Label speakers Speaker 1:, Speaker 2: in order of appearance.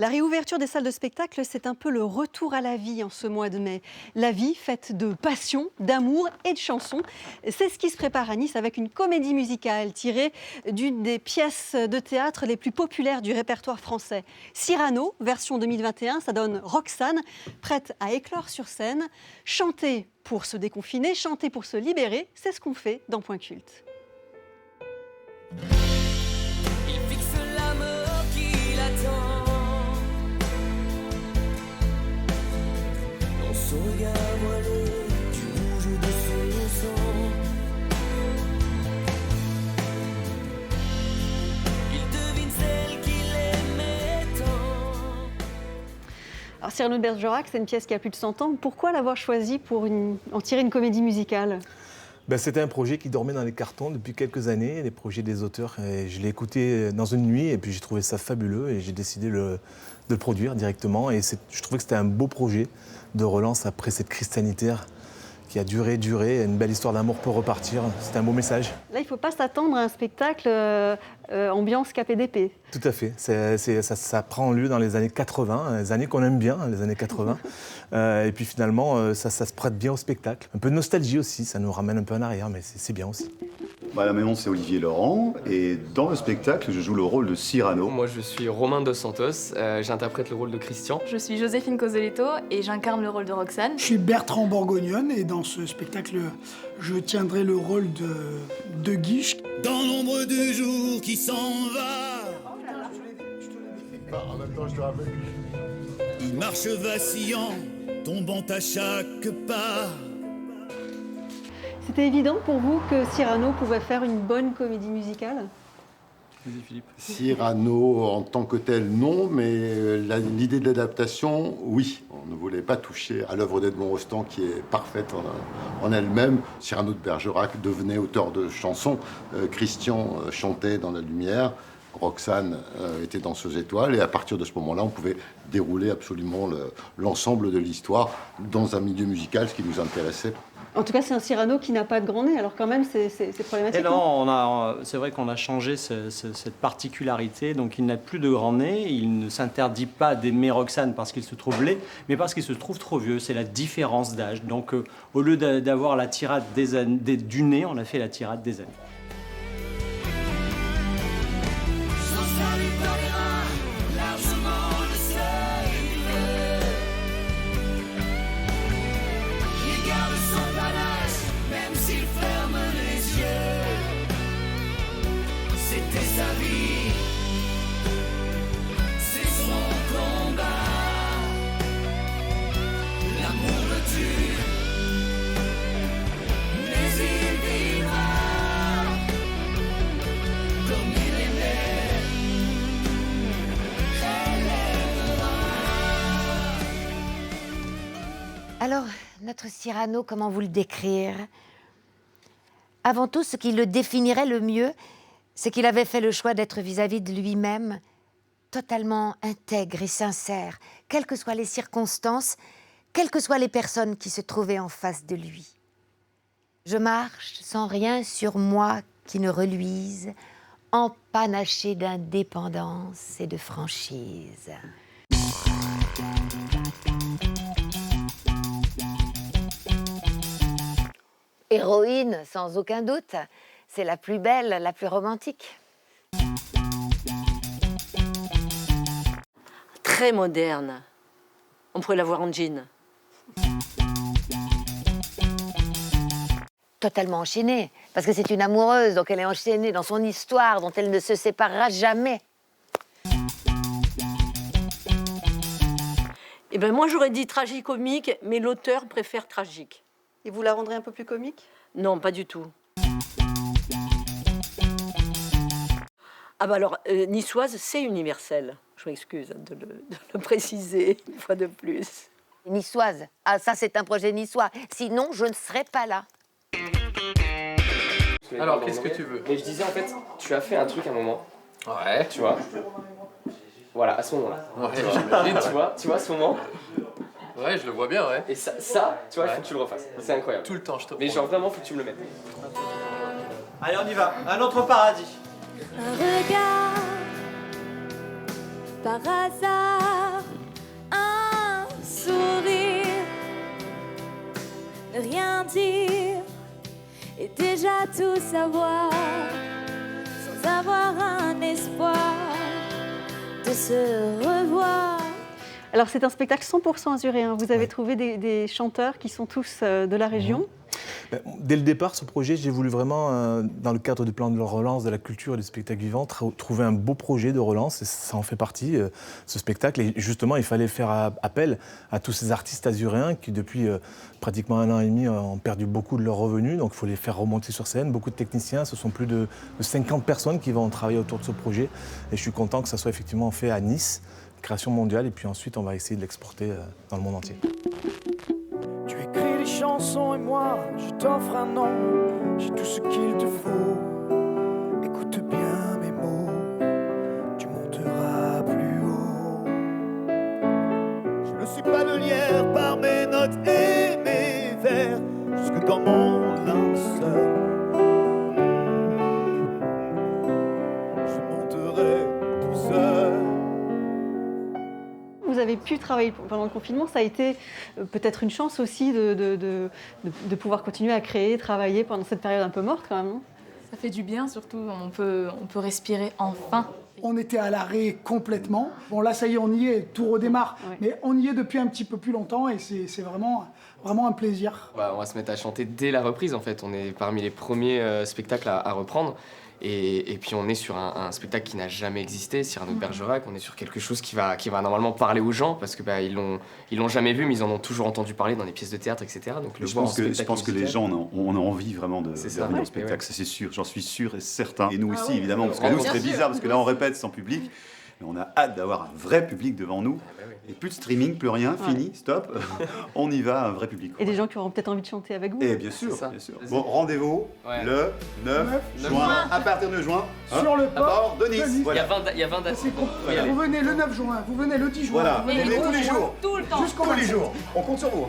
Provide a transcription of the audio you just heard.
Speaker 1: La réouverture des salles de spectacle, c'est un peu le retour à la vie en ce mois de mai. La vie faite de passion, d'amour et de chansons. C'est ce qui se prépare à Nice avec une comédie musicale tirée d'une des pièces de théâtre les plus populaires du répertoire français. Cyrano, version 2021, ça donne Roxane, prête à éclore sur scène. Chanter pour se déconfiner, chanter pour se libérer, c'est ce qu'on fait dans Point Culte.
Speaker 2: Il fixe la mort qui l'attend. Dans son regard voilé du rouge de son sang. Il devine celle qu'il aimait tant.
Speaker 1: Alors Cyrano de Bergerac, c'est une pièce qui a plus de 100 ans. Pourquoi l'avoir choisie pour en tirer une comédie musicale ?
Speaker 3: C'était un projet qui dormait dans les cartons depuis quelques années, les projets des auteurs. Et je l'ai écouté dans une nuit et puis j'ai trouvé ça fabuleux et j'ai décidé de le produire directement. Et je trouvais que c'était un beau projet de relance après cette crise sanitaire qui a duré. Une belle histoire d'amour peut repartir. C'était un beau message.
Speaker 1: Là, il ne faut pas s'attendre à un spectacle ambiance KPDP.
Speaker 3: Tout à fait. Ça prend lieu dans les années 80, les années qu'on aime bien, les années 80. Et puis finalement, ça se prête bien au spectacle. Un peu de nostalgie aussi, ça nous ramène un peu en arrière, mais c'est bien aussi.
Speaker 4: Mon nom, c'est Olivier Laurent, et dans le spectacle, je joue le rôle de Cyrano.
Speaker 5: Moi, je suis Romain Dos Santos, j'interprète le rôle de Christian.
Speaker 6: Je suis Joséphine Coselletto et j'incarne le rôle de Roxane.
Speaker 7: Je suis Bertrand Borgognone et dans ce spectacle, je tiendrai le rôle de Guiche.
Speaker 2: Dans l'ombre du jour qui s'en va.
Speaker 4: En même temps, je te rappelle.
Speaker 2: Il marche vacillant, tombant à chaque pas.
Speaker 1: C'était évident pour vous que Cyrano pouvait faire une bonne comédie musicale ?
Speaker 5: Vas-y, Philippe.
Speaker 4: Cyrano, en tant que tel, non, mais l'idée de l'adaptation, oui. On ne voulait pas toucher à l'œuvre d'Edmond Rostand, qui est parfaite en elle-même. Cyrano de Bergerac devenait auteur de chansons. Christian chantait dans la lumière. Roxane était danseuse étoile. Et à partir de ce moment-là, on pouvait dérouler absolument l'ensemble de l'histoire dans un milieu musical, ce qui nous intéressait.
Speaker 1: En tout cas, c'est un Cyrano qui n'a pas de grand nez, alors quand même, c'est problématique.
Speaker 8: Et non, c'est vrai qu'on a changé cette particularité, donc il n'a plus de grand nez, il ne s'interdit pas d'aimer Roxane parce qu'il se trouve laid, mais parce qu'il se trouve trop vieux, c'est la différence d'âge. Donc au lieu d'avoir la tirade du nez, on a fait la tirade des années.
Speaker 9: Alors, notre Cyrano, comment vous le décrire? Avant tout, ce qui le définirait le mieux, c'est qu'il avait fait le choix d'être vis-à-vis de lui-même totalement intègre et sincère, quelles que soient les circonstances, quelles que soient les personnes qui se trouvaient en face de lui. Je marche sans rien sur moi qui ne reluise, empanaché d'indépendance et de franchise. Héroïne, sans aucun doute, c'est la plus belle, la plus romantique.
Speaker 10: Très moderne. On pourrait la voir en jean.
Speaker 9: Totalement enchaînée, parce que c'est une amoureuse, donc elle est enchaînée dans son histoire dont elle ne se séparera jamais.
Speaker 10: Eh ben moi j'aurais dit tragicomique, mais l'auteur préfère tragique.
Speaker 1: Et vous la rendrez un peu plus comique ?
Speaker 10: Non, pas du tout. Ah bah alors, niçoise, c'est universel. Je m'excuse de le préciser une fois de plus.
Speaker 9: Niçoise. Ah, ça, c'est un projet niçois. Sinon, je ne serais pas là.
Speaker 5: Alors, qu'est-ce que tu veux? Mais je disais, en fait, tu as fait un truc à un moment. Ouais. Tu vois? Voilà, à ce moment-là. Ouais, j'imagine. Tu vois, à ce moment.
Speaker 11: Ouais, je le vois bien, ouais.
Speaker 5: Et ça tu vois, il faut que tu le refasses. C'est incroyable.
Speaker 11: Tout le temps, je te promets.
Speaker 5: Mais genre, vraiment, faut que tu me le mettes.
Speaker 8: Allez, on y va. Un autre paradis.
Speaker 6: Un regard, par hasard.
Speaker 12: mentir et déjà tout savoir, sans avoir un espoir de se revoir.
Speaker 1: Alors c'est un spectacle 100% azuréen. Vous avez trouvé des chanteurs qui sont tous de la région.
Speaker 3: Dès le départ, ce projet, j'ai voulu vraiment, dans le cadre du plan de relance de la culture et du spectacle vivant, trouver un beau projet de relance, et ça en fait partie, ce spectacle. Et justement, il fallait faire appel à tous ces artistes azuréens qui, depuis pratiquement 1 an et demi, ont perdu beaucoup de leurs revenus. Donc il faut les faire remonter sur scène. Beaucoup de techniciens, ce sont plus de 50 personnes qui vont travailler autour de ce projet. Et je suis content que ça soit effectivement fait à Nice, création mondiale, et puis ensuite, on va essayer de l'exporter dans le monde entier.
Speaker 2: Tu écris des chansons et moi, je t'offre un nom. J'ai tout ce qu'il te faut. Écoute bien mes mots, tu monteras plus haut. Je ne suis pas le lierre par mes notes et mes vers, jusque dans mon linceul. Je monterai tout seul.
Speaker 1: Vous avez pu travailler pendant le confinement, ça a été peut-être une chance aussi de pouvoir continuer à créer, travailler pendant cette période un peu morte quand même, non ?
Speaker 6: Ça fait du bien surtout, on peut respirer enfin.
Speaker 7: On était à l'arrêt complètement. Bon là ça y est, on y est, tout redémarre. Ouais. Mais on y est depuis un petit peu plus longtemps et c'est vraiment un plaisir.
Speaker 5: On va se mettre à chanter dès la reprise en fait. On est parmi les premiers spectacles à reprendre. Et puis on est sur un spectacle qui n'a jamais existé, Cyrano de Bergerac. On est sur quelque chose qui va normalement parler aux gens parce que ils l'ont jamais vu, mais ils en ont toujours entendu parler dans les pièces de théâtre, etc. Donc
Speaker 13: je pense que les gens ont envie vraiment de venir au spectacle, ça c'est sûr, j'en suis sûr et certain. Et nous aussi évidemment, parce que nous c'est très bizarre parce que là on répète sans public. Mais on a hâte d'avoir un vrai public devant nous. Et plus de streaming, plus rien, fini, stop. On y va, un vrai public.
Speaker 1: Et des gens qui auront peut-être envie de chanter avec vous.
Speaker 13: Et bien sûr, bien sûr. Bon, rendez-vous le 9 juin, à partir de juin.
Speaker 7: Sur le port
Speaker 13: de Nice.
Speaker 5: Voilà. Il y a 20 dates.
Speaker 7: Vous venez le 9 juin, vous venez le 10 juin.
Speaker 13: Voilà, vous venez tous les jours.
Speaker 6: Tout le temps.
Speaker 13: Tous les jours. On compte sur vous.